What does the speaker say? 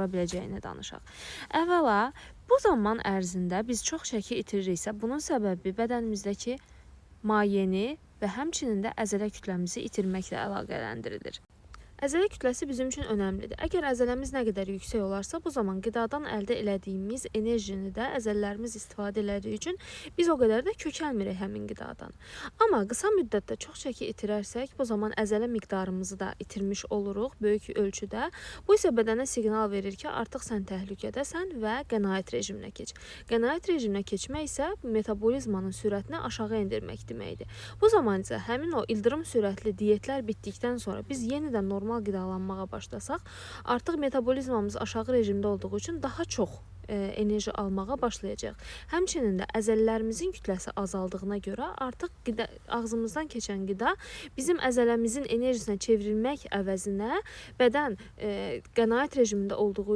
biləcəyini danışaq. Əvvəla, bu zaman ərzində biz çox şəkil itiririksə, bunun səbəbi bədənimizdəki mayeni və həmçinin də əzələ kütləmizi itirməklə əlaqələndirilir. Əzələ kütləsi bizim üçün önəmlidir. Əgər əzələmiz nə qədər yüksək olarsa, bu zaman qidadan əldə elədiyimiz enerjini də əzələlərimiz istifadə elədiyi üçün biz o qədər də kökəlmirik həmin qidadan. Amma qısa müddətdə çox çəki itirərsək, bu zaman əzələ miqdarımızı da itirmiş oluruq böyük ölçüdə. Bu isə bədənə siqnal verir ki, artıq sən təhlükədəsən və qənaət rejiminə keç. Qənaət rejiminə keçmək isə metabolizmanın sürətini aşağı endirmək deməkdir. Bu zaman isə həmin o ildırım sürətli diyetlər bitdikdən sonra biz yenidən normal qidalanmağa başlasaq, artıq metabolizmamız aşağı rejimdə olduğu üçün daha çox enerji almağa başlayacaq. Həmçinin də əzələlərimizin kütləsi azaldığına görə artıq ağzımızdan keçən qida bizim əzələmizin enerjisinə çevrilmək əvəzinə bədən qənaət rejimində olduğu